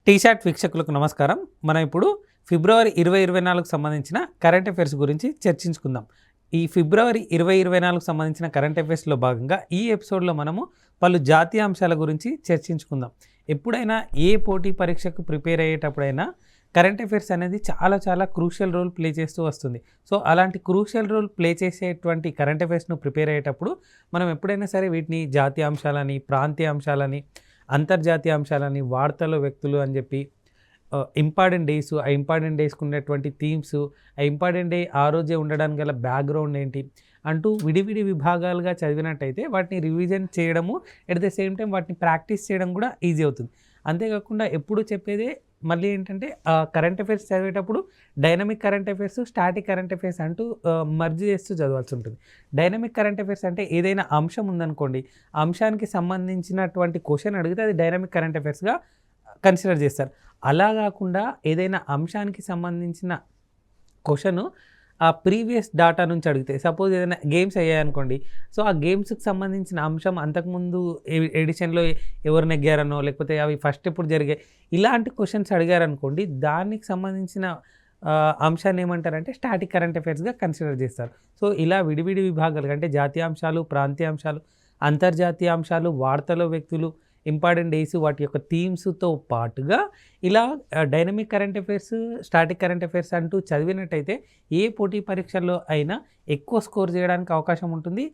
టీషాట్ వీక్షకులకు నమస్కారం. మనం ఇప్పుడు ఫిబ్రవరి 2024కు సంబంధించిన కరెంట్ అఫైర్స్ గురించి చర్చించుకుందాం. ఈ ఫిబ్రవరి 2024కు సంబంధించిన కరెంట్ అఫైర్స్లో భాగంగా ఈ ఎపిసోడ్లో మనము పలు జాతీయ అంశాల గురించి చర్చించుకుందాం. ఎప్పుడైనా ఏ పోటీ పరీక్షకు ప్రిపేర్ అయ్యేటప్పుడైనా కరెంట్ అఫైర్స్ అనేది చాలా క్రూషియల్ రోల్ ప్లే చేస్తూ వస్తుంది. సో అలాంటి క్రూషియల్ రోల్ ప్లే చేసేటువంటి కరెంట్ అఫైర్స్ను ప్రిపేర్ అయ్యేటప్పుడు మనం ఎప్పుడైనా సరే వీటిని జాతీయ అంశాలని, ప్రాంతీయ అంశాలని, అంతర్జాతీయ అంశాలని, వార్తలు, వ్యక్తులు అని చెప్పి ఇంపార్టెంట్ డేస్, ఆ ఇంపార్టెంట్ డేస్కి ఉన్నటువంటి థీమ్స్, ఆ ఇంపార్టెంట్ డే ఆ రోజే ఉండడానికి గల బ్యాక్గ్రౌండ్ ఏంటి అంటూ విడివిడి విభాగాలుగా చదివినట్టయితే వాటిని రివిజన్ చేయడము, ఎట్ ద సేమ్ టైం వాటిని ప్రాక్టీస్ చేయడం కూడా ఈజీ అవుతుంది. అంతేకాకుండా ఎప్పుడు చెప్పేదే మళ్ళీ ఏంటంటే కరెంట్ అఫైర్స్ చదివేటప్పుడు dynamic current affairs, static current affairs అంటూ మర్జ్ చేస్తూ చదవాల్సి ఉంటుంది. డైనమిక్ కరెంట్ అఫైర్స్ అంటే ఏదైనా అంశం ఉందనుకోండి, ఆ అంశానికి సంబంధించినటువంటి క్వశ్చన్ అడిగితే అది డైనమిక్ కరెంట్ అఫైర్స్గా కన్సిడర్ చేస్తారు. అలా కాకుండా ఏదైనా అంశానికి సంబంధించిన క్వశ్చను ఆ ప్రీవియస్ డాటా నుంచి అడిగితే, సపోజ్ ఏదైనా గేమ్స్ అయ్యాయనుకోండి, సో ఆ గేమ్స్కి సంబంధించిన అంశం అంతకుముందు ఎడిషన్లో ఎవరు నెగ్గారనో, లేకపోతే అవి ఫస్ట్ ఎప్పుడు జరిగాయి, ఇలాంటి క్వశ్చన్స్ అడిగారనుకోండి, దానికి సంబంధించిన అంశాన్ని ఏమంటారంటే స్టాటిక్ కరెంట్ అఫైర్స్గా కన్సిడర్ చేస్తారు. సో ఇలా విడివిడి విభాగాలు అంటే జాతీయ అంశాలు, ప్రాంతీయ అంశాలు, అంతర్జాతీయ అంశాలు, వార్తలు, వ్యక్తులు, ఇంపార్టెంట్ డేస్, వాటి యొక్క థీమ్స్తో పాటుగా ఇలా dynamic current affairs, static current affairs అంటూ చదివినట్టయితే ఏ పోటీ పరీక్షల్లో అయినా ఎక్కువ స్కోర్ చేయడానికి అవకాశం ఉంటుంది,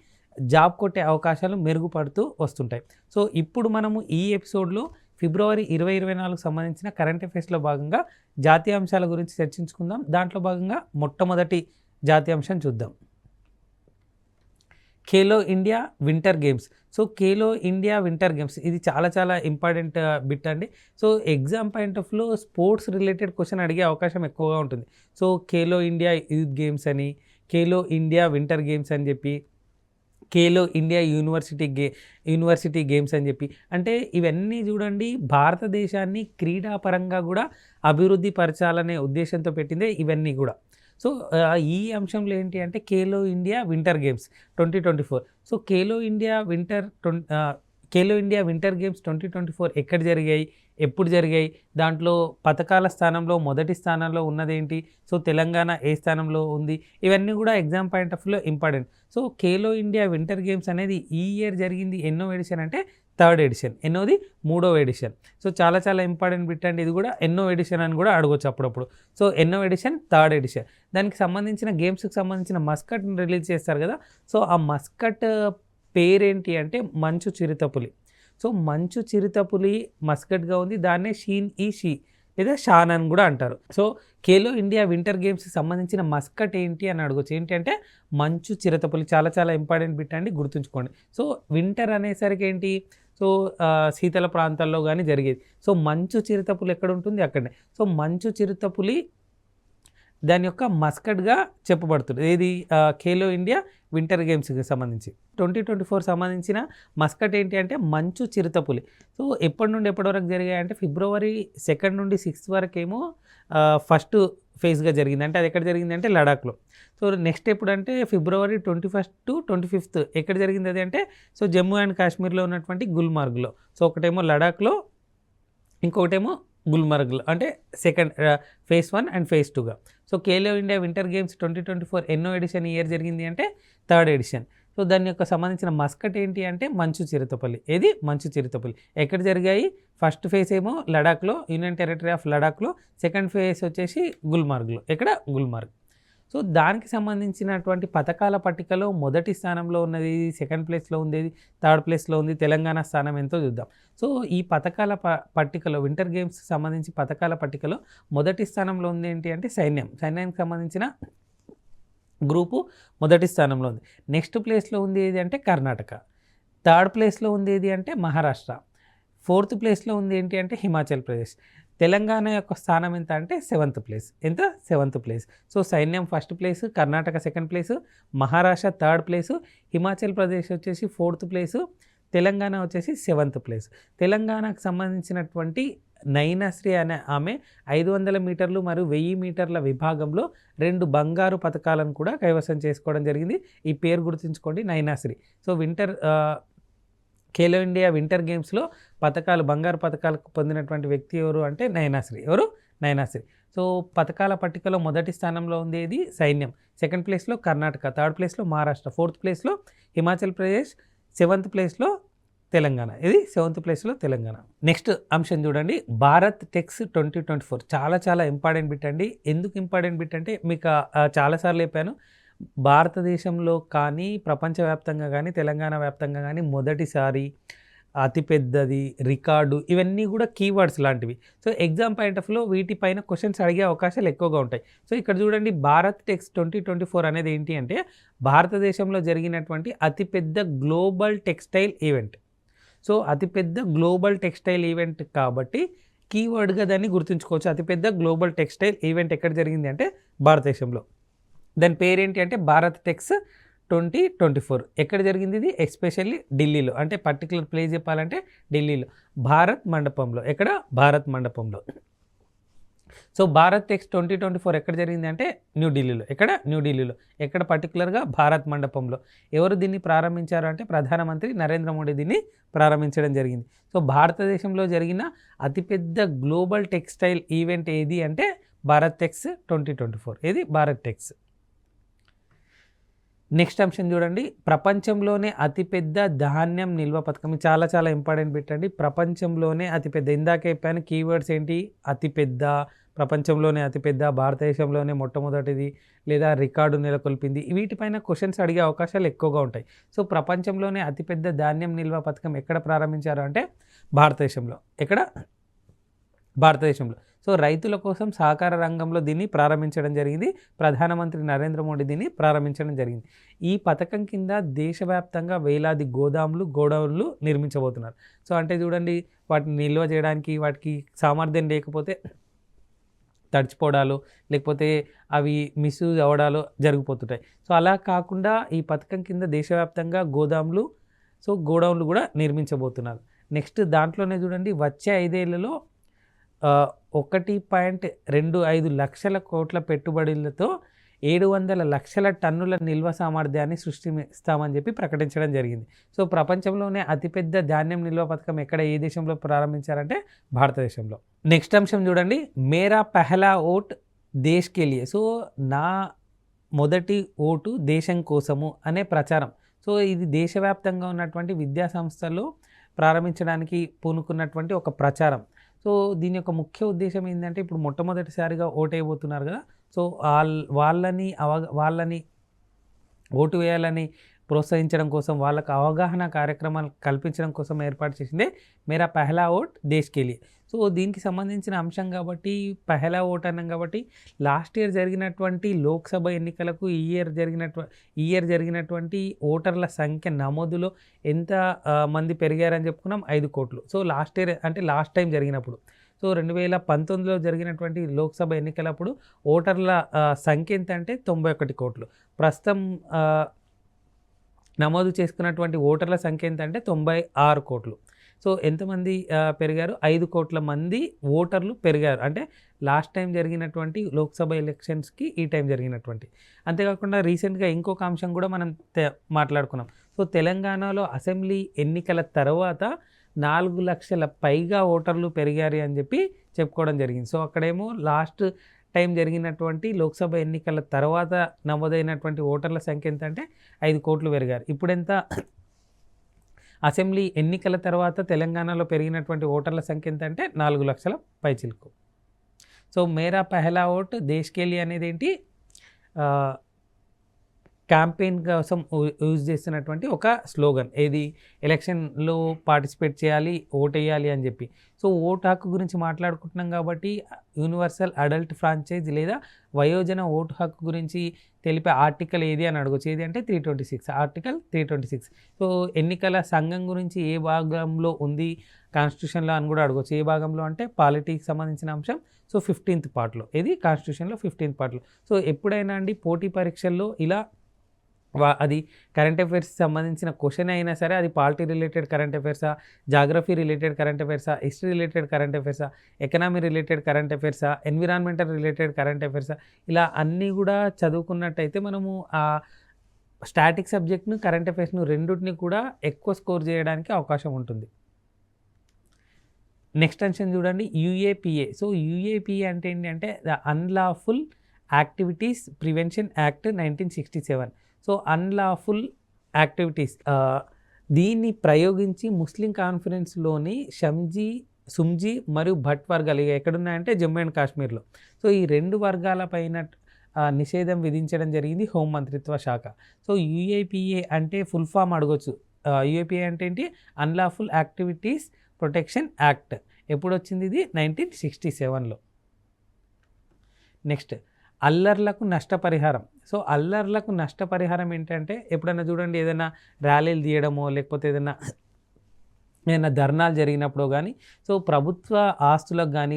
జాబ్ కొట్టే అవకాశాలు మెరుగుపడుతూ వస్తుంటాయి. సో ఇప్పుడు మనము ఈ ఎపిసోడ్లో ఫిబ్రవరి 2024కు సంబంధించిన కరెంట్ అఫైర్స్లో భాగంగా జాతీయ అంశాల గురించి చర్చించుకుందాం. దాంట్లో భాగంగా మొట్టమొదటి జాతీయ అంశం చూద్దాం. Khelo India winter games. So Khelo India winter games ఇది చాలా ఇంపార్టెంట్ బిట్ అండి. సో ఎగ్జామ్ పాయింట్ ఆఫ్ లో స్పోర్ట్స్ రిలేటెడ్ క్వశ్చన్ అడిగే అవకాశం ఎక్కువగా ఉంటుంది. So Khelo India youth games అని, ఖేలో ఇండియా వింటర్ గేమ్స్ అని చెప్పి, ఖేలో ఇండియా యూనివర్సిటీ గేమ్స్ అని చెప్పి, అంటే ఇవన్నీ చూడండి భారతదేశాన్ని క్రీడాపరంగా కూడా అభివృద్ధి పరచాలనే ఉద్దేశంతో పెట్టిందే ఇవన్నీ కూడా. సో ఈ అంశంలో ఏంటి అంటే Khelo India winter games 2024. So Khelo India winter games 2024 ఎక్కడ జరిగాయి, ఎప్పుడు జరిగాయి, దాంట్లో పథకాల స్థానంలో మొదటి స్థానంలో ఉన్నదేంటి, సో తెలంగాణ ఏ స్థానంలో ఉంది, ఇవన్నీ కూడా ఎగ్జామ్ పాయింట్ ఆఫ్ వ్యూలో important. So Khelo India winter games అనేది ఈ ఇయర్ జరిగింది ఎన్నో ఎడిషన్ అంటే థర్డ్ ఎడిషన్, ఎన్నోది మూడవ ఎడిషన్. సో చాలా ఇంపార్టెంట్ బిట్ అండి ఇది కూడా. ఎన్నో ఎడిషన్ అని కూడా అడగొచ్చు అప్పుడప్పుడు. సో ఎన్నో ఎడిషన్, థర్డ్ ఎడిషన్. దానికి సంబంధించిన గేమ్స్కి సంబంధించిన మస్కట్ని రిలీజ్ చేస్తారు కదా. సో ఆ మస్కట్ పేరేంటి అంటే మంచు చిరుతపులి. సో మంచు చిరుతపులి మస్కట్గా ఉంది, దాన్నే షీ లేదా షాన్ అని కూడా అంటారు. సో ఖేలో ఇండియా వింటర్ గేమ్స్కి సంబంధించిన మస్కట్ ఏంటి అని అడగచ్చు. ఏంటి అంటే మంచు చిరుతపులి. చాలా ఇంపార్టెంట్ బిట్ అండి, గుర్తుంచుకోండి. సో వింటర్ అనేసరికి ఏంటి, సో శీతల ప్రాంతాల్లో కానీ జరిగేది. సో మంచు చిరుతపులి ఎక్కడ ఉంటుంది అక్కడనే. సో మంచు చిరుతపులి దాని యొక్క మస్కట్గా చెప్పబడుతుంది. ఏది ఖేలో ఇండియా వింటర్ గేమ్స్కి సంబంధించి 2024 సంబంధించిన మస్కట్ ఏంటి అంటే మంచు చిరుతపులి. సో ఎప్పటి నుండి ఎప్పటి వరకు జరిగాయి అంటే ఫిబ్రవరి 2 నుండి 6 వరకేమో ఫస్ట్ ఫేజ్గా జరిగింది. అంటే అది ఎక్కడ జరిగింది అంటే లడాఖ్లో. సో నెక్స్ట్ ఎప్పుడంటే ఫిబ్రవరి 21 to 25 ఎక్కడ జరిగింది అది అంటే సో జమ్మూ అండ్ కాశ్మీర్లో ఉన్నటువంటి గుల్మార్గ్లో. సో ఒకటేమో లడాఖ్లో, ఇంకొకటేమో గుల్మర్గ్లో, అంటే సెకండ్ ఫేజ్ 1 అండ్ ఫేజ్ 2గా. So Khelo India winter games 2024 ఎన్నో ఎడిషన్ ఇయర్ జరిగింది అంటే థర్డ్ ఎడిషన్. సో దాని యొక్క సంబంధించిన మస్కట్ ఏంటి అంటే మంచు చిరుతపల్లి. ఏది మంచు చిరుతపల్లి ఎక్కడ జరిగాయి, ఫస్ట్ ఫేజ్ ఏమో లడాఖ్లో, యూనియన్ టెరిటరీ ఆఫ్ లడాఖ్లో, సెకండ్ ఫేజ్ వచ్చేసి గుల్మార్గ్లో. ఎక్కడ గుల్మార్గ్. సో దానికి సంబంధించినటువంటి పథకాల పట్టికలో మొదటి స్థానంలో ఉన్నది, సెకండ్ ప్లేస్లో ఉండేది, థర్డ్ ప్లేస్లో ఉంది, తెలంగాణ స్థానం ఎంతో చూద్దాం. సో ఈ పథకాల పట్టికలో వింటర్ గేమ్స్ సంబంధించి పథకాల పట్టికలో మొదటి స్థానంలో ఉంది ఏంటి అంటే సైన్యానికి సంబంధించిన గ్రూపు మొదటి స్థానంలో ఉంది. నెక్స్ట్ ప్లేస్లో ఉంది ఏది అంటే కర్ణాటక, థర్డ్ ప్లేస్లో ఉంది ఏది అంటే మహారాష్ట్ర, ఫోర్త్ ప్లేస్లో ఉంది ఏంటి అంటే హిమాచల్ ప్రదేశ్. తెలంగాణ యొక్క స్థానం ఎంత అంటే 7th ప్లేస్. ఎంత 7th ప్లేస్. సో సైన్యం first place, Karnataka second place, Maharashtra third place, Himachal Pradesh వచ్చేసి 4th ప్లేసు, తెలంగాణ వచ్చేసి 7th ప్లేస్. తెలంగాణకు సంబంధించినటువంటి నైనాశ్రీ అనే ఆమె 500 మీటర్లు మరియు 1000 మీటర్ల విభాగంలో 2 బంగారు పథకాలను కూడా కైవసం చేసుకోవడం జరిగింది. ఈ పేరు గుర్తుంచుకోండి, నైనాశ్రీ. సో ఖేలో ఇండియా వింటర్ గేమ్స్లో బంగారు పథకాలు పొందినటువంటి వ్యక్తి ఎవరు అంటే నయనాశ్రీ. ఎవరు? నయనాశ్రీ. సో పథకాల పట్టికలో మొదటి స్థానంలో ఉండేది సైన్యం, సెకండ్ ప్లేస్లో కర్ణాటక, థర్డ్ ప్లేస్లో మహారాష్ట్ర, ఫోర్త్ ప్లేస్లో హిమాచల్ ప్రదేశ్, సెవెంత్ ప్లేస్లో తెలంగాణ. ఇది సెవెంత్ ప్లేస్లో తెలంగాణ. నెక్స్ట్ అంశం చూడండి, భారత్ టెక్స్ 2024 చాలా ఇంపార్టెంట్ బిట్ అండి. ఎందుకు ఇంపార్టెంట్ బిట్ అంటే మీకు చాలాసార్లు చెప్పాను, భారతదేశంలో కానీ ప్రపంచవ్యాప్తంగా కానీ తెలంగాణ వ్యాప్తంగా కానీ మొదటిసారి అతిపెద్దది రికార్డు ఇవన్నీ కూడా కీవర్డ్స్ లాంటివి. సో ఎగ్జామ్ పాయింట్ ఆఫ్ వ్యూలో వీటిపైన క్వశ్చన్స్ అడిగే అవకాశాలు ఎక్కువగా ఉంటాయి. సో ఇక్కడ చూడండి, భారత్ టెక్స్ 2024 అనేది ఏంటి అంటే భారతదేశంలో జరిగినటువంటి అతిపెద్ద గ్లోబల్ టెక్స్టైల్ ఈవెంట్. సో అతిపెద్ద గ్లోబల్ టెక్స్టైల్ ఈవెంట్ కాబట్టి కీవర్డ్గా దాన్ని గుర్తుంచుకోవచ్చు. అతిపెద్ద గ్లోబల్ టెక్స్టైల్ ఈవెంట్ ఎక్కడ జరిగింది అంటే భారతదేశంలో. దాని పేరేంటి అంటే భారత్ టెక్స్ 2024. ఎక్కడ జరిగింది ఇది? ఎస్పెషల్లీ ఢిల్లీలో. అంటే పర్టికులర్ ప్లేస్ చెప్పాలంటే ఢిల్లీలో, భారత్ మండపంలో. ఎక్కడ? భారత్ మండపంలో. సో భారత్ టెక్స్ 2024 ఎక్కడ జరిగింది అంటే న్యూఢిల్లీలో. ఎక్కడ? న్యూఢిల్లీలో. ఎక్కడ? పర్టికులర్గా భారత్ మండపంలో. ఎవరు దీన్ని ప్రారంభించారు అంటే ప్రధానమంత్రి నరేంద్ర మోడీ దీన్ని ప్రారంభించడం జరిగింది. సో భారతదేశంలో జరిగిన అతిపెద్ద గ్లోబల్ టెక్స్టైల్ ఈవెంట్ ఏది అంటే భారత్ టెక్స్ 2024. ఏది? భారత్ టెక్స్. నెక్స్ట్ అంశం చూడండి, ప్రపంచంలోనే అతిపెద్ద ధాన్యం నిల్వ పథకం. చాలా ఇంపార్టెంట్ పెట్టండి. ప్రపంచంలోనే అతిపెద్ద, ఇందాక చెప్పాను కీవర్డ్స్ ఏంటి? అతిపెద్ద, ప్రపంచంలోనే అతిపెద్ద, భారతదేశంలోనే మొట్టమొదటిది, లేదా రికార్డు నెలకొల్పింది. వీటిపైన క్వశ్చన్స్ అడిగే అవకాశాలు ఎక్కువగా ఉంటాయి. సో ప్రపంచంలోనే అతిపెద్ద ధాన్యం నిల్వ పథకం ఎక్కడ ప్రారంభించారు అంటే భారతదేశంలో. ఎక్కడ? భారతదేశంలో. సో రైతుల కోసం సహకార రంగంలో దీన్ని ప్రారంభించడం జరిగింది. ప్రధానమంత్రి నరేంద్ర మోడీ దీన్ని ప్రారంభించడం జరిగింది. ఈ పథకం కింద దేశవ్యాప్తంగా వేలాది గోడౌన్లు నిర్మించబోతున్నారు. సో అంటే చూడండి, వాటిని నిల్వ చేయడానికి వాటికి సామర్థ్యం లేకపోతే తడిచిపోవడాలు, లేకపోతే అవి మిస్యూజ్ అవ్వడాలు జరిగిపోతుంటాయి. సో అలా కాకుండా ఈ పథకం కింద దేశవ్యాప్తంగా గోడౌన్లు కూడా నిర్మించబోతున్నారు. నెక్స్ట్ దాంట్లోనే చూడండి, వచ్చే 5 ఏళ్లలో 1.25 లక్షల కోట్ల పెట్టుబడులతో 700 లక్షల టన్నుల నిల్వ సామర్థ్యాన్ని సృష్టిస్తామని చెప్పి ప్రకటించడం జరిగింది. సో ప్రపంచంలోనే అతిపెద్ద ధాన్యం నిల్వ పథకం ఎక్కడ, ఏ దేశంలో ప్రారంభించారంటే భారతదేశంలో. నెక్స్ట్ అంశం చూడండి, మేరా పెహలా ఓట్ దేశ్ కే లియే. సో నా మొదటి ఓటు దేశం కోసము అనే ప్రచారం. సో ఇది దేశవ్యాప్తంగా ఉన్నటువంటి విద్యా సంస్థల్లో ప్రారంభించడానికి పూనుకున్నటువంటి ఒక ప్రచారం. సో దీని యొక్క ముఖ్య ఉద్దేశం ఏంటంటే, ఇప్పుడు మొట్టమొదటిసారిగా ఓటు వేయబోతున్నారు కదా, సో వాళ్ళని ఓటు వేయాలని ప్రోత్సహించడం కోసం, వాళ్ళకు అవగాహన కార్యక్రమాలు కల్పించడం కోసం ఏర్పాటు చేసిందే మేరా పెహలా ఓట్ దేశ్ కే లియే. సో దీనికి సంబంధించిన అంశం కాబట్టి పెహలా ఓట్ అన్నాం కాబట్టి, లాస్ట్ ఇయర్ జరిగినటువంటి లోక్సభ ఎన్నికలకు ఈ ఇయర్ జరిగినటువంటి ఓటర్ల సంఖ్య నమోదులో ఎంత మంది పెరిగారని చెప్పుకున్నాం? 5 కోట్లు. సో లాస్ట్ ఇయర్ అంటే లాస్ట్ టైం జరిగినప్పుడు, సో 2019లో జరిగినటువంటి లోక్సభ ఎన్నికలప్పుడు ఓటర్ల సంఖ్య ఎంత అంటే 91 కోట్లు. ప్రస్తుతం నమోదు చేసుకున్నటువంటి ఓటర్ల సంఖ్య ఎంత అంటే 96 కోట్లు. సో ఎంతమంది పెరిగారు? 5 కోట్ల మంది ఓటర్లు పెరిగారు. అంటే లాస్ట్ టైం జరిగినటువంటి లోక్సభ ఎలక్షన్స్కి ఈ టైం జరిగినటువంటి. అంతేకాకుండా రీసెంట్గా ఇంకొక అంశం కూడా మనం మాట్లాడుకున్నాం. సో తెలంగాణలో అసెంబ్లీ ఎన్నికల తర్వాత 4 లక్షల పైగా ఓటర్లు పెరిగారు అని చెప్పి చెప్పుకోవడం జరిగింది. సో అక్కడేమో లాస్ట్ టైం జరిగినటువంటి లోక్సభ ఎన్నికల తర్వాత నమోదైనటువంటి ఓటర్ల సంఖ్య ఎంత అంటే 5 కోట్లు పెరిగారు. ఇప్పుడెంత? అసెంబ్లీ ఎన్నికల తర్వాత తెలంగాణలో పెరిగినటువంటి ఓటర్ల సంఖ్య ఎంత అంటే 4 లక్షల పైచిలుకు. సో మేరా పెహలా ఓట్ దేశ్ కే లియే అనేది ఏంటి? క్యాంపెయిన్ కోసం యూజ్ చేస్తున్నటువంటి ఒక స్లోగన్. ఏది? ఎలక్షన్లో పార్టిసిపేట్ చేయాలి, ఓటు వేయాలి అని చెప్పి. సో ఓటు హక్కు గురించి మాట్లాడుకుంటున్నాం కాబట్టి యూనివర్సల్ అడల్ట్ ఫ్రాంచైజ్ లేదా వయోజన ఓటు హక్కు గురించి తెలిపే ఆర్టికల్ ఏది అని అడగచ్చు. ఏది అంటే 326, ఆర్టికల్ 326. సో ఎన్నికల సంఘం గురించి ఏ భాగంలో ఉంది కాన్స్టిట్యూషన్లో అని కూడా అడగచ్చు. ఏ భాగంలో అంటే పాలిటీకి సంబంధించిన అంశం. సో 15th పార్ట్లో. ఇది కాన్స్టిట్యూషన్లో 15th పార్ట్లో. సో ఎప్పుడైనా అండి పోటీ పరీక్షల్లో ఇలా అది కరెంట్ అఫైర్స్కి సంబంధించిన క్వశ్చన్ అయినా సరే, అది పాలిటీ రిలేటెడ్ కరెంట్ అఫైర్సా, జాగ్రఫీ రిలేటెడ్ కరెంట్ అఫైర్సా, హిస్టరీ రిలేటెడ్ కరెంట్ అఫైర్సా, ఎకనామీ రిలేటెడ్ కరెంట్ అఫైర్సా, ఎన్విరాన్మెంటల్ రిలేటెడ్ కరెంట్ అఫైర్సా, ఇలా అన్నీ కూడా చదువుకున్నట్టయితే మనము స్టాటిక్ సబ్జెక్ట్ను, కరెంట్ అఫైర్స్ను రెండింటిని కూడా ఎక్కువ స్కోర్ చేయడానికి అవకాశం ఉంటుంది. నెక్స్ట్ అంశం చూడండి, యూఏపీఏ. సో యూఏపీఏ అంటే ఏంటంటే the unlawful activities prevention act 1967. So unlawful activities దీన్ని ప్రయోగించి ముస్లిం కాన్ఫరెన్స్లోని సుమ్జీ మరియు భట్ వర్గాలు ఎక్కడున్నాయంటే జమ్మూ అండ్ కాశ్మీర్లో. సో ఈ 2 వర్గాల పైన నిషేధం విధించడం జరిగింది హోంమంత్రిత్వ శాఖ. సో యూఏపీఏ అంటే ఫుల్ ఫామ్ అడగొచ్చు. యూఏపీఏ అంటే ఏంటి? Unlawful activities protection act. ఎప్పుడు వచ్చింది ఇది? 1967లో. నెక్స్ట్ అల్లర్లకు నష్టపరిహారం. సో అల్లర్లకు నష్టపరిహారం ఏంటంటే ఎప్పుడైనా చూడండి, ఏదైనా ర్యాలీలు తీయడమో లేకపోతే ఏదైనా ధర్నాలు జరిగినప్పుడు కానీ, సో ప్రభుత్వ ఆస్తులకు కానీ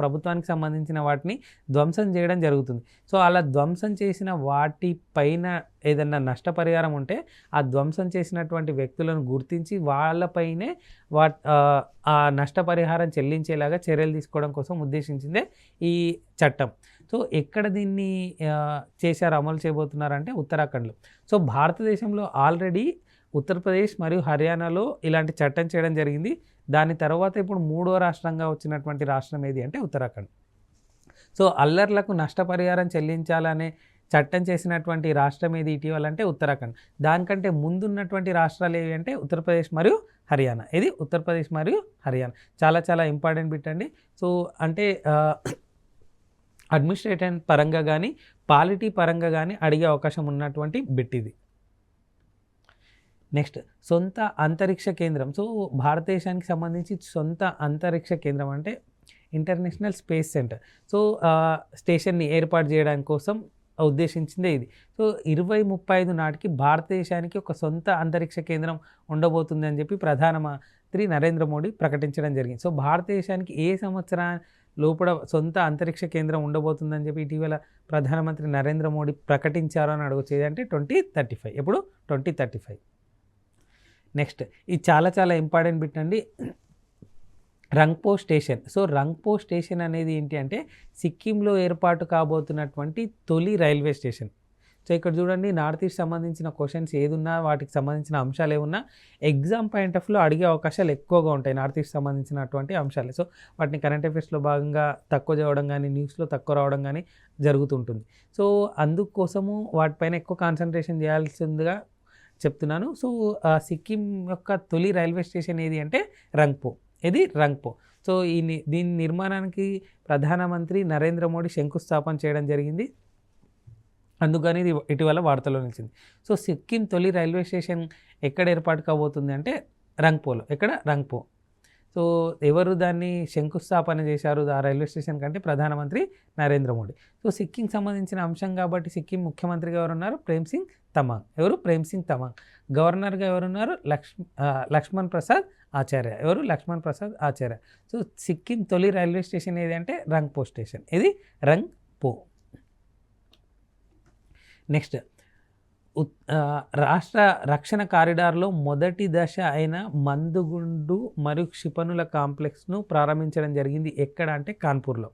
ప్రభుత్వానికి సంబంధించిన వాటిని ధ్వంసం చేయడం జరుగుతుంది. సో అలా ధ్వంసం చేసిన వాటి పైన ఏదైనా నష్టపరిహారం ఉంటే ఆ ధ్వంసం చేసినటువంటి వ్యక్తులను గుర్తించి వాళ్ళపైనే ఆ నష్టపరిహారం చెల్లించేలాగా చర్యలు తీసుకోవడం కోసం ఉద్దేశించిందే ఈ చట్టం. సో ఎక్కడ దీన్ని చేశారు, అమలు చేయబోతున్నారంటే ఉత్తరాఖండ్లో. సో భారతదేశంలో ఆల్రెడీ ఉత్తరప్రదేశ్ మరియు హర్యానాలో ఇలాంటి చట్టం చేయడం జరిగింది. దాని తర్వాత ఇప్పుడు 3వ రాష్ట్రంగా వచ్చినటువంటి రాష్ట్రం ఏది అంటే ఉత్తరాఖండ్. సో అల్లర్లకు నష్టపరిహారం చెల్లించాలనే చట్టం చేసినటువంటి రాష్ట్రం ఏది ఇటీవల అంటే ఉత్తరాఖండ్. దానికంటే ముందున్నటువంటి రాష్ట్రాలు ఏవి అంటే ఉత్తరప్రదేశ్ మరియు హర్యానా. ఇది ఉత్తరప్రదేశ్ మరియు హర్యానా. చాలా చాలా ఇంపార్టెంట్ బిట్ అండి. సో అంటే అడ్మినిస్ట్రేటివ్ పరంగా కానీ పాలిటీ పరంగా కానీ అడిగే అవకాశం ఉన్నటువంటి బిట్ ఇది. నెక్స్ట్ సొంత అంతరిక్ష కేంద్రం. సో భారతదేశానికి సంబంధించి సొంత అంతరిక్ష కేంద్రం అంటే ఇంటర్నేషనల్ స్పేస్ సెంటర్. సో స్టేషన్ని ఏర్పాటు చేయడానికి కోసం ఉద్దేశించిందే ఇది. సో 2035 నాటికి భారతదేశానికి ఒక సొంత అంతరిక్ష కేంద్రం ఉండబోతుంది అని చెప్పి ప్రధానమంత్రి నరేంద్ర మోడీ ప్రకటించడం జరిగింది. సో భారతదేశానికి ఏ సంవత్సరం లోపల సొంత అంతరిక్ష కేంద్రం ఉండబోతుందని చెప్పి ఇటీవల ప్రధానమంత్రి నరేంద్ర మోడీ ప్రకటించారు అని అడగచ్చు. ఏదంటే 2035. ఎప్పుడు? 2035. నెక్స్ట్ ఇది చాలా చాలా ఇంపార్టెంట్ బిట్ అండి, రంగ్పో స్టేషన్. సో రంగ్పో స్టేషన్ అనేది ఏంటి అంటే సిక్కింలో ఏర్పాటు కాబోతున్నటువంటి తొలి రైల్వే స్టేషన్. సో ఇక్కడ చూడండి, నార్త్ ఈస్ట్ సంబంధించిన క్వశ్చన్స్ ఏదున్నా వాటికి సంబంధించిన అంశాలు ఏమున్నా ఎగ్జామ్ పాయింట్ ఆఫ్ వ్యూలో అడిగే అవకాశాలు ఎక్కువగా ఉంటాయి నార్త్ ఈస్ట్ సంబంధించినటువంటి అంశాలు. సో వాటిని కరెంట్ అఫైర్స్లో భాగంగా తక్కువ చదవడం కానీ న్యూస్లో తక్కువ రావడం కానీ జరుగుతుంటుంది. సో అందుకోసము వాటిపైన ఎక్కువ కాన్సన్ట్రేషన్ చేయాల్సిందిగా చెప్తున్నాను. సో సిక్కిం యొక్క తొలి రైల్వే స్టేషన్ ఏది అంటే రంగ్పో. ఇది రంగ్పో. సో దీని నిర్మాణానికి ప్రధానమంత్రి నరేంద్ర మోడీ శంకుస్థాపన చేయడం జరిగింది. అందుకని ఇది ఇటీవల వార్తల్లో నిలిచింది. సో సిక్కిం తొలి రైల్వే స్టేషన్ ఎక్కడ ఏర్పాటు కాబోతుంది అంటే రంగ్పోలో. ఎక్కడ? రంగ్పో. సో ఎవరు దాన్ని శంకుస్థాపన చేశారు ఆ రైల్వే స్టేషన్ కంటే? ప్రధానమంత్రి నరేంద్ర మోడీ. సో సిక్కింకి సంబంధించిన అంశం కాబట్టి సిక్కిం ముఖ్యమంత్రిగా ఎవరున్నారు? ప్రేమ్ సింగ్ తమాంగ్. ఎవరు? ప్రేమ్ సింగ్ తమాంగ్. గవర్నర్గా ఎవరున్నారు? లక్ష్మణ్ ప్రసాద్ ఆచార్య. ఎవరు? లక్ష్మణ్ ప్రసాద్ ఆచార్య. సో సిక్కిం తొలి రైల్వే స్టేషన్ ఏది అంటే రంగ్పో స్టేషన్. ఇది రంగ్పో. నెక్స్ట్ రాష్ట్ర రక్షణ కారిడార్లో మొదటి దశ అయిన మందుగుండు మరియు క్షిపణుల కాంప్లెక్స్ను ప్రారంభించడం జరిగింది. ఎక్కడ అంటే కాన్పూర్లో.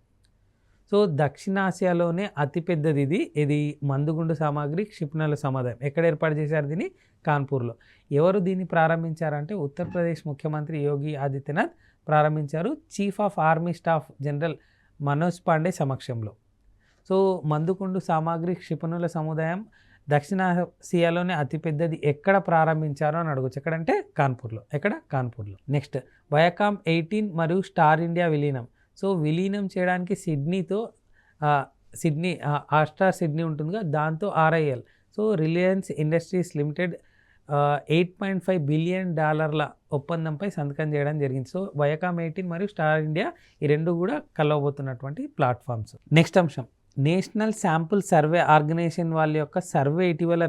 సో దక్షిణాసియాలోనే అతిపెద్దది ఇది. ఇది మందుగుండు సామాగ్రి క్షిపణుల సముదాయం. ఎక్కడ ఏర్పాటు చేశారు దీన్ని? కాన్పూర్లో. ఎవరు దీన్ని ప్రారంభించారంటే ఉత్తరప్రదేశ్ ముఖ్యమంత్రి యోగి ఆదిత్యనాథ్ ప్రారంభించారు, chief of army staff general Manoj Pandey సమక్షంలో. సో మందుగుండు సామాగ్రి క్షిపణుల సముదాయం దక్షిణాసియాలోనే అతిపెద్దది. ఎక్కడ ప్రారంభించారో అని అడగచ్చు. ఎక్కడంటే కాన్పూర్లో. ఎక్కడ? కాన్పూర్లో. నెక్స్ట్ వయాకామ్ 18 మరియు స్టార్ ఇండియా విలీనం. సో విలీనం చేయడానికి స్టార్ సిడ్నీ ఉంటుందిగా, దాంతో RIL so Reliance industries limited $8.5 billion ఒప్పందంపై సంతకం చేయడం జరిగింది. సో వయాకామ్ 18 మరియు స్టార్ ఇండియా ఈ రెండు కూడా కలవబోతున్నటువంటి ప్లాట్ఫామ్స్. నెక్స్ట్ అంశం, నేషనల్ శాంపుల్ సర్వే ఆర్గనైజేషన్ వాళ్ళ యొక్క సర్వే ఇటీవల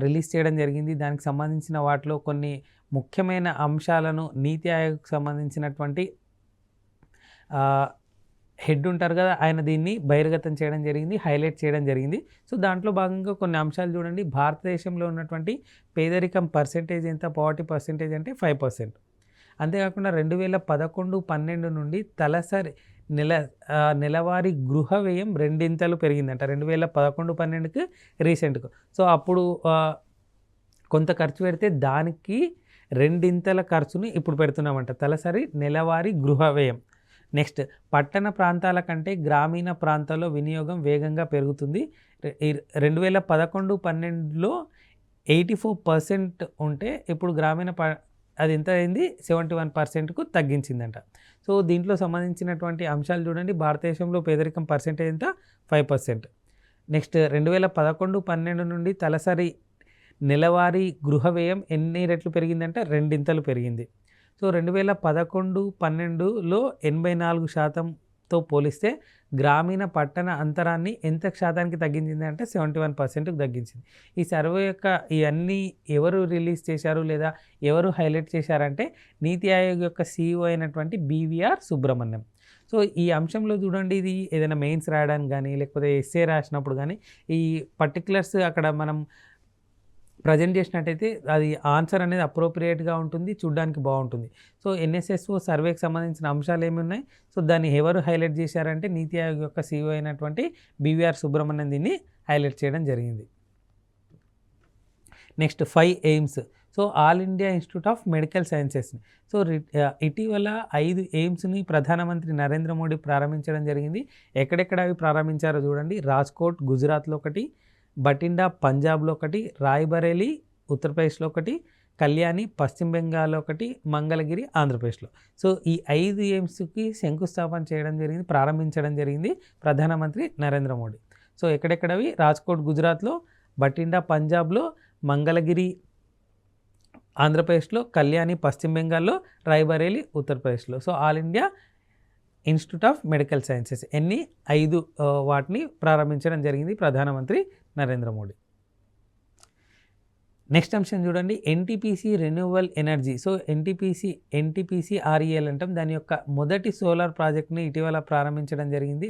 రిలీజ్ చేయడం జరిగింది. దానికి సంబంధించిన వాటిలో కొన్ని ముఖ్యమైన అంశాలను నీతి ఆయోగ్కి సంబంధించినటువంటి హెడ్ ఉంటారు కదా, ఆయన దీన్ని బహిర్గతం చేయడం జరిగింది, హైలైట్ చేయడం జరిగింది. సో దాంట్లో భాగంగా కొన్ని అంశాలు చూడండి. భారతదేశంలో ఉన్నటువంటి పేదరికం పర్సెంటేజ్ ఎంత? పావర్టీ పర్సెంటేజ్ అంటే 5%. అంతేకాకుండా 2011-12 నుండి తలసరి నెలవారీ గృహ వ్యయం రెండింతలు పెరిగిందంట 2011-12కి రీసెంట్గా. సో అప్పుడు కొంత ఖర్చు పెడితే దానికి రెండింతల ఖర్చుని ఇప్పుడు పెడుతున్నామంట తలసరి నెలవారీ గృహ వ్యయం. నెక్స్ట్, పట్టణ ప్రాంతాల కంటే గ్రామీణ ప్రాంతాల్లో వినియోగం వేగంగా పెరుగుతుంది. 2011-12లో 84% ఉంటే ఇప్పుడు అది ఎంత అయింది 71%కు తగ్గించిందంట. సో దీంట్లో సంబంధించినటువంటి అంశాలు చూడండి. భారతదేశంలో పేదరికం పర్సెంటేజ్ ఎంత 5%. నెక్స్ట్, 2011-12 నుండి తలసరి నెలవారీ గృహ వ్యయం ఎన్ని రెట్లు పెరిగిందంటే రెండింతలు పెరిగింది. సో 2011-12లో 84%తో పోలిస్తే గ్రామీణ పట్టణ అంతరాన్ని ఎంత శాతానికి తగ్గించింది అంటే 71%కు తగ్గించింది. ఈ సర్వే యొక్క ఇవన్నీ ఎవరు రిలీజ్ చేశారు లేదా ఎవరు హైలైట్ చేశారంటే నీతి ఆయోగ్ యొక్క CEO అయినటువంటి BVR సుబ్రహ్మణ్యం. సో ఈ అంశంలో చూడండి, ఇది ఏదైనా మెయిన్స్ రాయడానికి కానీ లేకపోతే ఎస్సే రాసినప్పుడు కానీ ఈ పర్టికులర్స్ అక్కడ మనం ప్రజెంట్ చేసినట్టయితే అది ఆన్సర్ అనేది అప్రోప్రియేట్గా ఉంటుంది, చూడడానికి బాగుంటుంది. సో NSSO సర్వేకి సంబంధించిన అంశాలు ఏమి ఉన్నాయి, సో దాన్ని ఎవరు హైలైట్ చేశారంటే నీతి ఆయోగ్ యొక్క CEO అయినటువంటి BVR సుబ్రహ్మణ్యం దీన్ని హైలైట్ చేయడం జరిగింది. Next, 5 AIIMS. So all India institute of medical sciences. So ఇటీవల 5 ఎయిమ్స్ని ప్రధానమంత్రి నరేంద్ర మోడీ ప్రారంభించడం జరిగింది. ఎక్కడెక్కడ అవి ప్రారంభించారో చూడండి. రాజ్కోట్ గుజరాత్లో ఒకటి, బటిండా పంజాబ్లో ఒకటి, రాయ్బరేలీ ఉత్తరప్రదేశ్లో ఒకటి, కళ్యాణి పశ్చిమ బెంగాల్లో ఒకటి, మంగళగిరి ఆంధ్రప్రదేశ్లో. సో ఈ 5 ఎయిమ్స్కి శంకుస్థాపన చేయడం జరిగింది, ప్రారంభించడం జరిగింది ప్రధానమంత్రి నరేంద్ర మోడీ. సో ఎక్కడెక్కడవి? రాజ్కోట్ గుజరాత్లో, బటిండా పంజాబ్లో, మంగళగిరి ఆంధ్రప్రదేశ్లో, కళ్యాణి పశ్చిమ బెంగాల్లో, రాయ్బరేలీ ఉత్తరప్రదేశ్లో. So all India institute of medical sciences 5 వాటిని ప్రారంభించడం జరిగింది ప్రధానమంత్రి నరేంద్ర మోడీ. నెక్స్ట్ అంశం చూడండి, NTPC renewable energy. So NTPC REL అంటాం. దాని యొక్క మొదటి సోలార్ ప్రాజెక్ట్ని ఇటీవల ప్రకటించడం జరిగింది.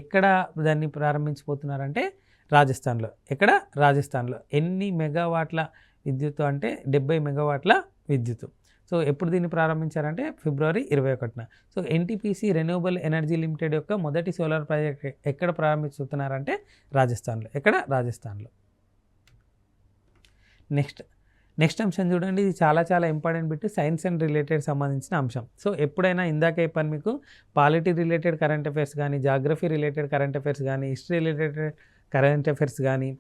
ఎక్కడ దాన్ని ప్రారంభించబోతున్నారంటే రాజస్థాన్లో. ఎక్కడ? రాజస్థాన్లో. ఎన్ని మెగావాట్ల విద్యుత్ అంటే 70 మెగావాట్ల విద్యుత్. సో ఎప్పుడు దీన్ని ప్రారంభించారంటే ఫిబ్రవరి 21న. So NTPC renewable energy limited యొక్క మొదటి సోలార్ ప్రాజెక్ట్ ఎక్కడ ప్రారంభిస్తున్నారంటే రాజస్థాన్లో. ఎక్కడ? రాజస్థాన్లో. నెక్స్ట్ అంశం చూడండి, ఇది చాలా important bit, science and related సంబంధించిన అంశం. సో ఎప్పుడైనా ఇందాక చెప్పాను మీకు, పాలిటీ రిలేటెడ్ కరెంట్ అఫైర్స్ కానీ, జాగ్రఫీ రిలేటెడ్ కరెంట్ అఫైర్స్ కానీ, హిస్టరీ రిలేటెడ్ కరెంట్ అఫైర్స్ కానీ,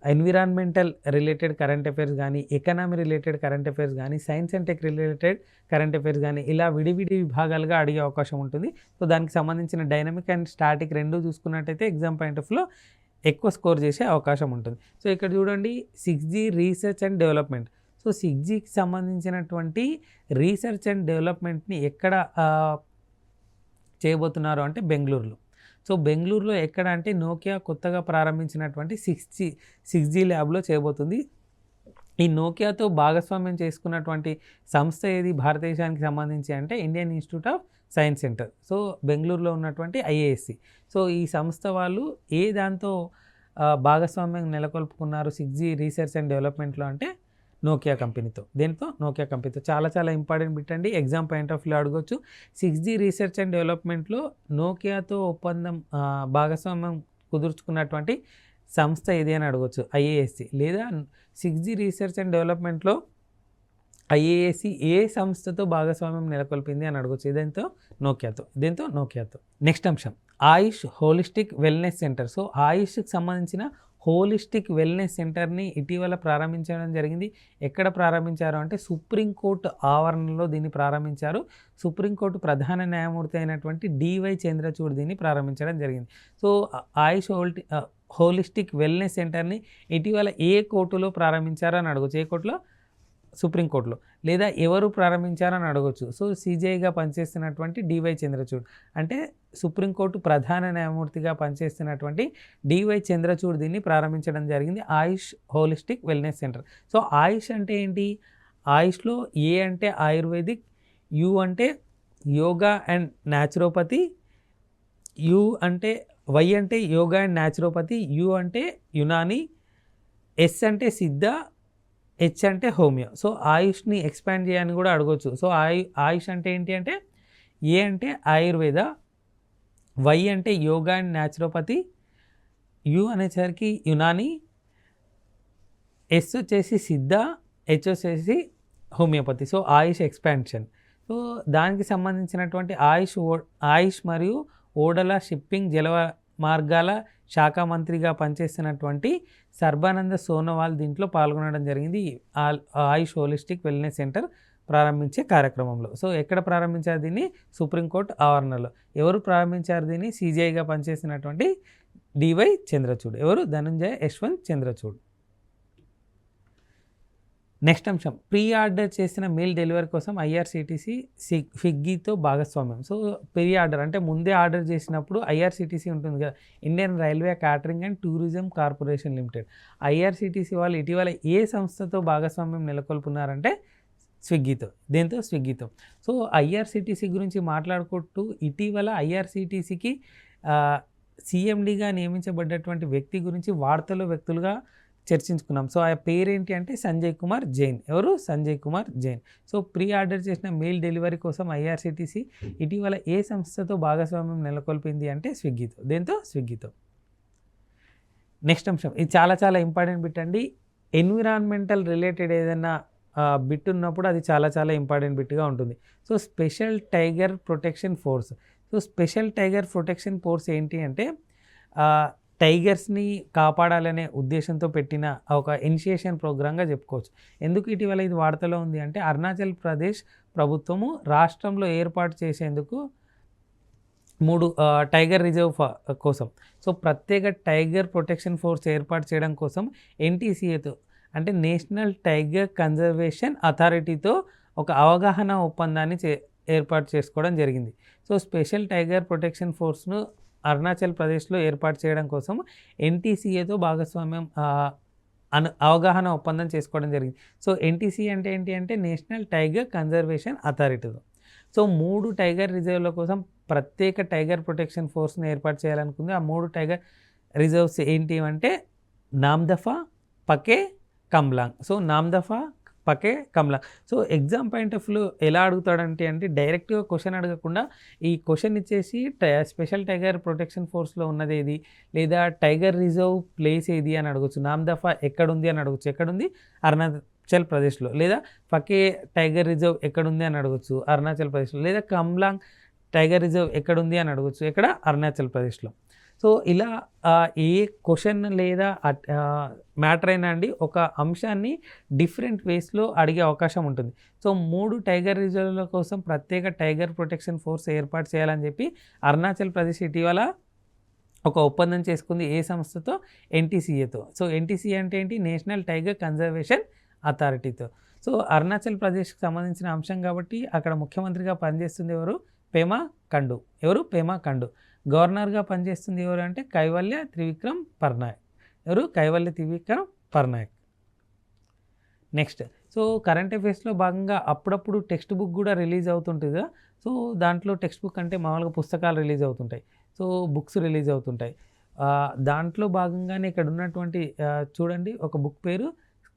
ఎన్విరాన్మెంటల్ రిలేటెడ్ కరెంట్ అఫైర్స్ కానీ, ఎకనామీ రిలేటెడ్ కరెంట్ అఫైర్స్ కానీ, science and tech related current affairs కానీ, ఇలా విడివిడి విభాగాలుగా అడిగే అవకాశం ఉంటుంది. సో దానికి సంబంధించిన డైనమిక్ అండ్ స్టాటిక్ రెండు చూసుకున్నట్టయితే ఎగ్జామ్ పాయింట్ ఆఫ్ వ్యూలో ఎక్కువ స్కోర్ చేసే అవకాశం ఉంటుంది. సో ఇక్కడ చూడండి, 6G research and development. So 6Gకి సంబంధించినటువంటి రీసెర్చ్ అండ్ డెవలప్మెంట్ని ఎక్కడ చేయబోతున్నారు అంటే బెంగళూరులో. సో బెంగళూరులో ఎక్కడ అంటే నోకియా కొత్తగా ప్రారంభించినటువంటి 6G ల్యాబ్లో చేయబోతుంది. ఈ నోకియాతో భాగస్వామ్యం చేసుకున్నటువంటి సంస్థ ఏది భారతదేశానికి సంబంధించి అంటే Indian institute of science centre. So బెంగళూరులో ఉన్నటువంటి IISc. సో ఈ సంస్థ వాళ్ళు దాంతో భాగస్వామ్యం నెలకొల్పుకున్నారు 6G రీసెర్చ్ అండ్ డెవలప్మెంట్లో అంటే నోకియా కంపెనీతో. నోకియా కంపెనీతో. చాలా ఇంపార్టెంట్ బిట్ అండి, ఎగ్జామ్ పాయింట్ ఆఫ్ వ్యూ అడగొచ్చు. 6G రీసెర్చ్ అండ్ డెవలప్మెంట్లో నోకియాతో ఒప్పందం భాగస్వామ్యం కుదుర్చుకున్నటువంటి సంస్థ ఏది అని అడగొచ్చు. IISc. లేదా 6G రీసెర్చ్ అండ్ డెవలప్మెంట్లో IISc ఏ సంస్థతో భాగస్వామ్యం నెలకొల్పింది అని అడగొచ్చు. దీంతో నోకియాతో. నెక్స్ట్ అంశం, ఆయుష్ హోలిస్టిక్ వెల్నెస్ సెంటర్. సో ఆయుష్కి సంబంధించిన హోలిస్టిక్ వెల్నెస్ సెంటర్ని ఇటీవల ప్రారంభించడం జరిగింది. ఎక్కడ ప్రారంభించారు అంటే సుప్రీంకోర్టు ఆవరణలో దీన్ని ప్రారంభించారు. సుప్రీంకోర్టు ప్రధాన న్యాయమూర్తి అయినటువంటి DY చంద్రచూడ్ దీన్ని ప్రారంభించడం జరిగింది. సో ఆయుష్ హోలిస్టిక్ వెల్నెస్ సెంటర్ని ఇటీవల ఏ కోర్టులో ప్రారంభించారని అడగచ్చు. ఏ కోర్టులో? సుప్రీంకోర్టులో. లేదా ఎవరు ప్రారంభించారని అడగచ్చు. సో CJIగా పనిచేస్తున్నటువంటి DY చంద్రచూడ్ అంటే సుప్రీంకోర్టు ప్రధాన న్యాయమూర్తిగా పనిచేస్తున్నటువంటి DY చంద్రచూడ్ దీన్ని ప్రారంభించడం జరిగింది, ఆయుష్ హోలిస్టిక్ వెల్నెస్ సెంటర్. సో ఆయుష్ అంటే ఏంటి? ఆయుష్లో A అంటే ఆయుర్వేదిక్, U అంటే యోగా అండ్ న్యాచురోపతి, Y అంటే యోగా అండ్ న్యాచురోపతి, U అంటే యునాని, S అంటే సిద్ధ, H అంటే హోమియో. సో ఆయుష్ని ఎక్స్పాండ్ చేయని కూడా అడగవచ్చు. సో ఆయుష్ అంటే ఏంటి అంటే ఏ అంటే ఆయుర్వేద, వై అంటే యోగా అండ్ న్యాచురోపతి, యు అనేసరికి యునాని, ఎస్ వచ్చేసి సిద్ధ, హెచ్ వచ్చేసి హోమియోపతి. సో ఆయుష్ ఎక్స్పాన్షన్. సో దానికి సంబంధించినటువంటి ఆయుష్ మరియు ఓడల షిప్పింగ్ జల మార్గాల శాఖ మంత్రిగా పనిచేస్తున్నటువంటి సర్బానంద సోనోవాల్ దీంట్లో పాల్గొనడం జరిగింది ఆయుష్ హోలిస్టిక్ వెల్నెస్ సెంటర్ ప్రారంభించే కార్యక్రమంలో. సో ఎక్కడ ప్రారంభించారు దీన్ని? సుప్రీంకోర్టు ఆవరణలో. ఎవరు ప్రారంభించారు దీన్ని? సిజిఐగా పనిచేసినటువంటి డివై చంద్రచూడ్. ఎవరు? ధనంజయ యశ్వంత్ చంద్రచూడ్. నెక్స్ట్ అంశం, ప్రీ ఆర్డర్ చేసిన మీల్ డెలివరీ కోసం ఐఆర్సిటీసీ స్విగ్గీతో భాగస్వామ్యం. సో ప్రీ ఆర్డర్ అంటే ముందే ఆర్డర్ చేసినప్పుడు ఐఆర్సిటీసీ ఉంటుంది కదా, Indian railway catering and tourism corporation limited. IRCTC వాళ్ళు ఇటీవల ఏ సంస్థతో భాగస్వామ్యం నెలకొల్పున్నారంటే స్విగ్గీతో. దేంతో? స్విగ్గీతో. సో ఐఆర్సిటీసీ గురించి మాట్లాడుకుంటూ ఇటీవల ఐఆర్సిటీసీకి సిఎండిగా నియమించబడ్డటువంటి వ్యక్తి గురించి వార్తలు వ్యక్తులుగా చర్చించుకున్నాం. సో ఆ పేరేంటి అంటే సంజయ్ కుమార్ జైన్. ఎవరు? Sanjay Kumar Jain. So pre order చేసిన మెయిల్ డెలివరీ కోసం ఐఆర్సిటీసీ ఇటీవల ఏ సంస్థతో భాగస్వామ్యం నెలకొల్పింది అంటే స్విగ్గీతో. దేంతో? స్విగ్గీతో. నెక్స్ట్ అంశం, ఇది చాలా చాలా ఇంపార్టెంట్ బిట్ అండి. ఎన్విరాన్మెంటల్ రిలేటెడ్ ఏదైనా బిట్ ఉన్నప్పుడు అది చాలా చాలా ఇంపార్టెంట్ బిట్గా ఉంటుంది. So special tiger protection force. So special tiger protection force ఏంటి అంటే టైగర్స్ని కాపాడాలనే ఉద్దేశంతో పెట్టిన ఒక ఇనిషియేషన్ ప్రోగ్రామ్గా చెప్పుకోవచ్చు. ఎందుకు ఇటీవల ఇది వార్తలో ఉంది అంటే అరుణాచల్ ప్రదేశ్ ప్రభుత్వము రాష్ట్రంలో ఏర్పాటు చేసేందుకు 3 టైగర్ రిజర్వ్ కోసం, సో ప్రత్యేక టైగర్ ప్రొటెక్షన్ ఫోర్స్ ఏర్పాటు చేయడం కోసం ఎన్టీసీఏతో అంటే నేషనల్ టైగర్ కన్జర్వేషన్ అథారిటీతో ఒక అవగాహన ఒప్పందాన్ని ఏర్పాటు చేసుకోవడం జరిగింది. సో స్పెషల్ టైగర్ ప్రొటెక్షన్ ఫోర్స్ను అరుణాచల్ ప్రదేశ్లో ఏర్పాటు చేయడం కోసం ఎన్టీసీఏతో భాగస్వామ్యం అవగాహన ఒప్పందం చేసుకోవడం జరిగింది. సో ఎన్టీసీ అంటే ఏంటి అంటే నేషనల్ టైగర్ కన్జర్వేషన్ అథారిటీతో. సో 3 టైగర్ రిజర్వ్ల కోసం ప్రత్యేక టైగర్ ప్రొటెక్షన్ ఫోర్స్ని ఏర్పాటు చేయాలనుకుంది. ఆ 3 టైగర్ రిజర్వ్స్ ఏంటి అంటే Namdapha, Pakke, Kamlang. So Namdapha, Pakke, Kamlang. So exam point of view ఎలా అడుగుతాడంటే డైరెక్ట్గా క్వశ్చన్ అడగకుండా ఈ క్వశ్చన్ ఇచ్చేసి స్పెషల్ టైగర్ ప్రొటెక్షన్ ఫోర్స్లో ఉన్నది ఏది, లేదా టైగర్ రిజర్వ్ ప్లేస్ ఏది అని అడగచ్చు. నామ్దఫా ఎక్కడుంది అని అడగచ్చు, ఎక్కడుంది? అరుణాచల్ ప్రదేశ్లో. లేదా పకే టైగర్ రిజర్వ్ ఎక్కడుంది అని అడగచ్చు, అరుణాచల్ ప్రదేశ్లో. లేదా కమ్లాంగ్ టైగర్ రిజర్వ్ ఎక్కడుంది అని అడగచ్చు, ఎక్కడ? అరుణాచల్ ప్రదేశ్లో. సో ఇలా ఏ క్వశ్చన్ లేదా మ్యాటర్ అయినా అండి ఒక అంశాన్ని డిఫరెంట్ వేస్లో అడిగే అవకాశం ఉంటుంది. సో 3 టైగర్ రిజర్వ్ల కోసం ప్రత్యేక టైగర్ ప్రొటెక్షన్ ఫోర్స్ ఏర్పాటు చేయాలని చెప్పి అరుణాచల్ ప్రదేశ్ ఇటీవల ఒక ఒప్పందం చేసుకుంది. ఏ సంస్థతో? ఎన్టీసీఏతో. సో ఎన్టీసీఏ అంటే ఏంటి? నేషనల్ టైగర్ కన్జర్వేషన్ అథారిటీతో. సో అరుణాచల్ ప్రదేశ్కి సంబంధించిన అంశం కాబట్టి అక్కడ ముఖ్యమంత్రిగా పనిచేస్తుంది ఎవరు? పేమా ఖండు. ఎవరు? పేమా ఖండు. గవర్నర్గా పనిచేస్తుంది ఎవరు అంటే కైవల్య త్రివిక్రమ్ పర్నాయక్. ఎవరు? Kaivalya Trivikram Parnaik. Next, so current అఫైర్స్లో భాగంగా అప్పుడప్పుడు టెక్స్ట్ బుక్ కూడా రిలీజ్ అవుతుంటుంది కదా. సో దాంట్లో టెక్స్ట్ బుక్ అంటే మామూలుగా పుస్తకాలు రిలీజ్ అవుతుంటాయి, సో బుక్స్ రిలీజ్ అవుతుంటాయి. దాంట్లో భాగంగానే ఇక్కడ ఉన్నటువంటి చూడండి, ఒక బుక్ పేరు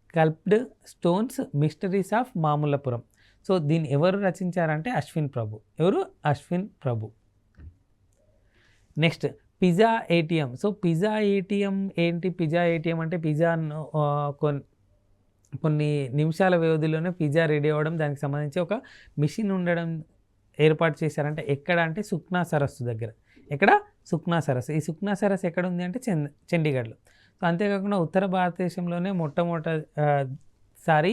sculpted stones mysteries of Mamallapuram. So దీన్ని ఎవరు రచించారంటే అశ్విన్ ప్రభు. ఎవరు? Ashwin Prabhu. Next, pizza ATM. So pizza ATM ఏంటి? పిజ్జా ఏటీఎం అంటే పిజ్జాను కొన్ని నిమిషాల వ్యవధిలోనే పిజ్జా రెడీ అవ్వడం, దానికి సంబంధించి ఒక మిషన్ ఉండడం ఏర్పాటు చేశారంటే ఎక్కడ అంటే సుఖ్నా సరస్సు దగ్గర. ఎక్కడ? సుఖ్నా సరస్సు. ఈ సుఖ్నా సరస్సు ఎక్కడ ఉంది అంటే చండీగఢ్లో. సో అంతేకాకుండా ఉత్తర భారతదేశంలోనే మొట్టమొదటిసారి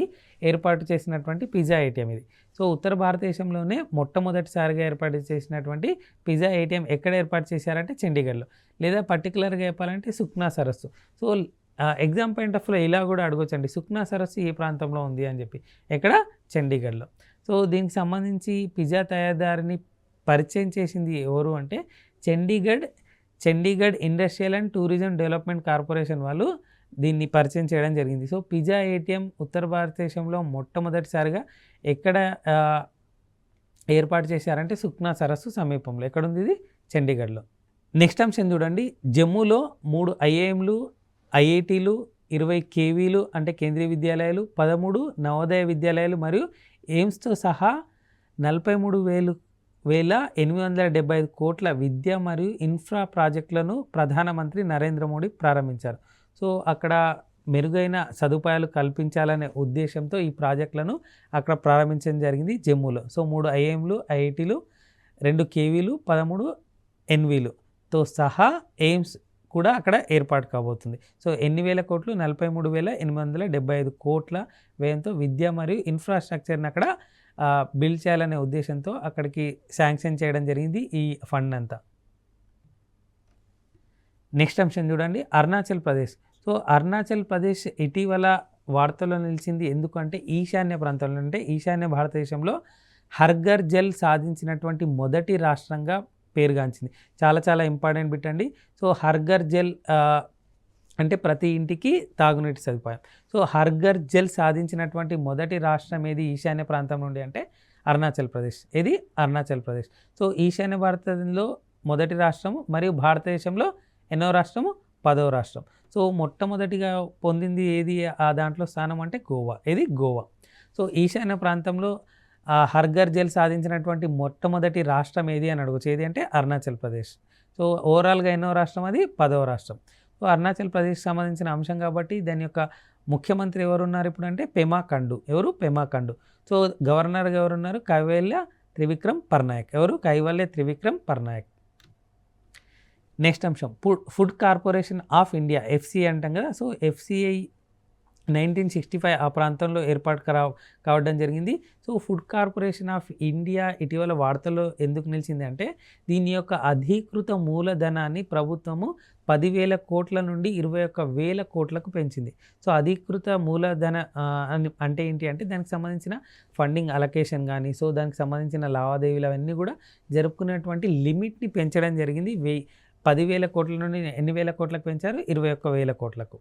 ఏర్పాటు చేసినటువంటి పిజ్జా ఏటీఎం ఇది. సో ఉత్తర భారతదేశంలోనే మొట్టమొదటిసారిగా ఏర్పాటు చేసినటువంటి పిజ్జా ఏటీఎం ఎక్కడ ఏర్పాటు చేశారంటే చండీగఢ్లో, లేదా పర్టికులర్గా చెప్పాలంటే సుఖ్నా సరస్సు. సో ఎగ్జామ్ పాయింట్ ఆఫ్ వ్యూలో ఇలా కూడా అడగొచ్చండి, సుఖ్నా సరస్సు ఏ ప్రాంతంలో ఉంది అని చెప్పి. ఎక్కడ? చండీగఢ్లో. సో దీనికి సంబంధించి పిజ్జా తయారీదారిని పరిచయం చేసింది ఎవరు అంటే Chandigarh industrial and tourism development corporation వాళ్ళు దీన్ని పరిచయం చేయడం జరిగింది. సో పిజ్జా ఏటీఎం ఉత్తర భారతదేశంలో మొట్టమొదటిసారిగా ఎక్కడ ఏర్పాటు చేశారంటే సుఖ్నా సరస్సు సమీపంలో. ఎక్కడుంది ఇది? చండీగఢ్లో. నెక్స్ట్ అంశం చూడండి, జమ్మూలో 3 ఐఐఎంలు, ఐఐటీలు, 20 కేవీలు అంటే కేంద్రీయ విద్యాలయాలు, 13 నవోదయ విద్యాలయాలు మరియు ఎయిమ్స్తో సహా 43,000 875 కోట్ల విద్య మరియు ఇన్ఫ్రా ప్రాజెక్టులను ప్రధానమంత్రి నరేంద్ర మోడీ ప్రారంభించారు. సో అక్కడ మెరుగైన సదుపాయాలు కల్పించాలనే ఉద్దేశంతో ఈ ప్రాజెక్టులను అక్కడ ప్రారంభించడం జరిగింది జమ్మూలో. సో 3 ఐఐఎంలు, ఐఐటీలు, 2 కేవీలు, 13 ఎన్వీలుతో సహా ఎయిమ్స్ కూడా అక్కడ ఏర్పాటు కాబోతుంది. సో ఎన్ని వేల కోట్లు? 43,875 కోట్ల వ్యయంతో విద్య మరియు ఇన్ఫ్రాస్ట్రక్చర్ని అక్కడ బిల్డ్ చేయాలనే ఉద్దేశంతో అక్కడికి శాంక్షన్ చేయడం జరిగింది ఈ ఫండ్ అంతా. నెక్స్ట్ అంశం చూడండి, అరుణాచల్ ప్రదేశ్. సో అరుణాచల్ ప్రదేశ్ ఇటీవల వార్తల్లో నిలిచింది ఎందుకంటే ఈశాన్య ప్రాంతంలో, అంటే ఈశాన్య భారతదేశంలో హర్ఘర్ జల్ సాధించినటువంటి మొదటి రాష్ట్రంగా పేరుగాంచింది. చాలా చాలా ఇంపార్టెంట్ బిట్ అండి. సో హర్ఘర్ జల్ అంటే ప్రతి ఇంటికి తాగునీటి సదుపాయం. సో హర్ఘర్ జల్ సాధించినటువంటి మొదటి రాష్ట్రం ఏది ఈశాన్య ప్రాంతం నుండి అంటే అరుణాచల్ ప్రదేశ్. ఇది అరుణాచల్ ప్రదేశ్. సో ఈశాన్య భారతదేశంలో మొదటి రాష్ట్రము మరియు భారతదేశంలో ఎన్నో రాష్ట్రము? 10వ రాష్ట్రం. సో మొట్టమొదటిగా పొందింది ఏది ఆ దాంట్లో స్థానం అంటే గోవా. ఇది గోవా. సో ఈశాన్య ప్రాంతంలో హర్ఘర్ జల్ సాధించినటువంటి మొట్టమొదటి రాష్ట్రం ఏది అని అడగచ్చు. ఏది అంటే అరుణాచల్ ప్రదేశ్. సో ఓవరాల్గా ఎన్నో రాష్ట్రం? అది 10వ రాష్ట్రం. సో అరుణాచల్ ప్రదేశ్కి సంబంధించిన అంశం కాబట్టి దాని యొక్క ముఖ్యమంత్రి ఎవరున్నారు ఇప్పుడు అంటే పెమా ఖండు. ఎవరు? పెమా ఖండు. సో గవర్నర్గా ఎవరున్నారు? కైవల్య త్రివిక్రమ్ పర్నాయక్. ఎవరు? కైవల్య త్రివిక్రమ్ పర్నాయక్. నెక్స్ట్ అంశం, food corporation of India, FCI అంటాం కదా. సో ఎఫ్సిఐ 1965 ఆ ప్రాంతంలో ఏర్పాటు కావడం జరిగింది. So food corporation of India ఇటీవల వార్తల్లో ఎందుకు నిలిచింది అంటే దీని యొక్క అధీకృత మూలధనాన్ని ప్రభుత్వము 10,000 కోట్ల నుండి 21,000 కోట్లకు పెంచింది. సో అధీకృత మూలధన అంటే ఏంటి అంటే దానికి సంబంధించిన ఫండింగ్ అలొకేషన్ కానీ, సో దానికి సంబంధించిన లావాదేవీలు అవన్నీ కూడా జరుపుకునేటువంటి లిమిట్ని పెంచడం జరిగింది. 10,000 కోట్ల నుండి ఎన్ని వేల కోట్లకు పెంచారు? 21,000 కోట్లకు.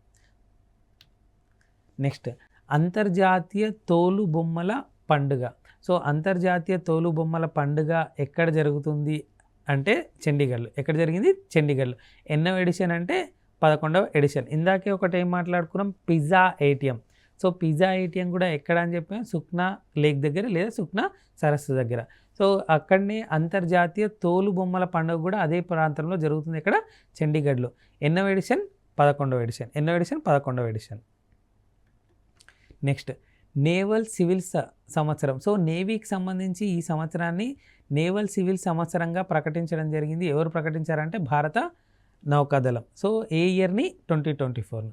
నెక్స్ట్, అంతర్జాతీయ తోలు బొమ్మల పండుగ. సో అంతర్జాతీయ తోలు బొమ్మల పండుగ ఎక్కడ జరుగుతుంది అంటే చండీగఢ్లో. ఎక్కడ జరిగింది? చండీగఢ్లో. ఎన్నో ఎడిషన్ అంటే 11వ ఎడిషన్. ఇందాకే ఒకటి ఏం మాట్లాడుకున్నాం? Pizza ATM. So pizza ATM కూడా ఎక్కడ అని చెప్పాం? సుఖ్నా లేక్ దగ్గర లేదా సుఖ్నా సరస్సు దగ్గర. సో అక్కడనే అంతర్జాతీయ తోలు బొమ్మల పండుగ కూడా అదే ప్రాంతంలో జరుగుతుంది. ఇక్కడ చండీగఢ్లో. ఎన్నో ఎడిషన్? 11వ ఎడిషన్. ఎన్నో ఎడిషన్? 11వ ఎడిషన్. నెక్స్ట్, నేవల్ సివిల్ సంవత్సరం. సో నేవీకి సంబంధించి ఈ సంవత్సరాన్ని నేవల్ సివిల్ సంవత్సరంగా ప్రకటించడం జరిగింది. ఎవరు ప్రకటించారంటే భారత నౌకాదళం. సో ఏ ఇయర్ని? 2024.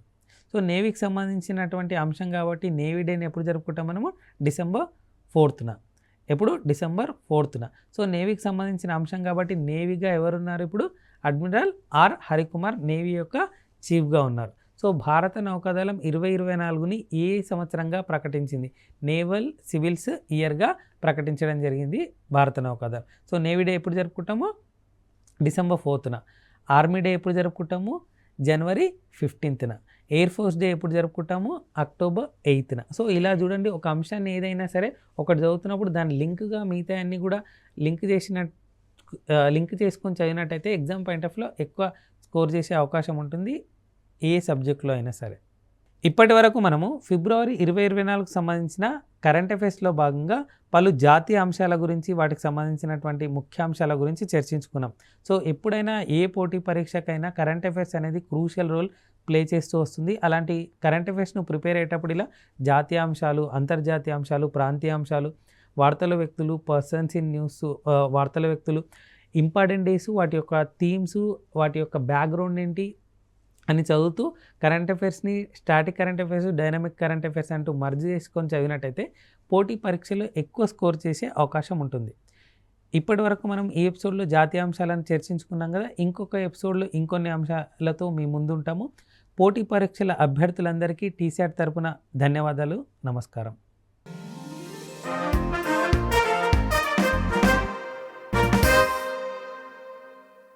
సో నేవీకి సంబంధించినటువంటి అంశం కాబట్టి నేవీ డేని ఎప్పుడు జరుపుకుంటాం మనము? December 4th. ఎప్పుడు? December 4th. సో నేవీకి సంబంధించిన అంశం కాబట్టి నేవీగా ఎవరున్నారు ఇప్పుడు? అడ్మిరల్ ఆర్ హరికుమార్ నేవీ యొక్క చీఫ్గా ఉన్నారు. సో భారత నౌకాదళం 2024ని ఏ సంవత్సరంగా ప్రకటించింది? నేవల్ సివిల్స్ ఇయర్గా ప్రకటించడం జరిగింది భారత నౌకాదళం. సో నేవీ డే ఎప్పుడు జరుపుకుంటాము? December 4th. ఆర్మీ డే ఎప్పుడు జరుపుకుంటాము? January 15th. Air force day ఎప్పుడు జరుపుకుంటాము? October 8th. సో ఇలా చూడండి, ఒక అంశాన్ని ఏదైనా సరే ఒకటి చదువుతున్నప్పుడు దాని లింక్గా మిగతా అన్నీ కూడా లింక్ చేసుకొని చదివినట్టయితే ఎగ్జామ్ పాయింట్ ఆఫ్ వ్యూలో ఎక్కువ స్కోర్ చేసే అవకాశం ఉంటుంది ఏ సబ్జెక్ట్లో అయినా సరే. ఇప్పటి వరకు మనము February 2024కు సంబంధించిన కరెంట్ అఫైర్స్లో భాగంగా పలు జాతీయ అంశాల గురించి, వాటికి సంబంధించినటువంటి ముఖ్యాంశాల గురించి చర్చించుకున్నాం. సో ఎప్పుడైనా ఏ పోటీ పరీక్షకైనా కరెంట్ అఫైర్స్ అనేది క్రూషియల్ రోల్ ప్లే చేస్తూ వస్తుంది. అలాంటి కరెంట్ అఫైర్స్ను ప్రిపేర్ అయ్యేటప్పుడు ఇలా జాతీయ అంశాలు, అంతర్జాతీయ అంశాలు, ప్రాంతీయ అంశాలు, వార్తల వ్యక్తులు, పర్సన్స్ ఇన్ న్యూస్, వార్తల వ్యక్తులు, ఇంపార్టెంట్ డేస్, వాటి యొక్క థీమ్స్, వాటి యొక్క బ్యాక్గ్రౌండ్ ఏంటి అని చదువుతూ కరెంట్ అఫైర్స్ని static current affairs, dynamic current affairs అంటూ మర్జ్ చేసుకొని చదివినట్టయితే పోటీ పరీక్షలో ఎక్కువ స్కోర్ చేసే అవకాశం ఉంటుంది. ఇప్పటి వరకు మనం ఈ ఎపిసోడ్లో జాతీయ అంశాలను చర్చించుకున్నాం కదా. ఇంకొక ఎపిసోడ్లో ఇంకొన్ని అంశాలతో మీ ముందు ఉంటాము. పోటీ పరీక్షల అభ్యర్థులందరికీ TSAT తరపున ధన్యవాదాలు. నమస్కారం.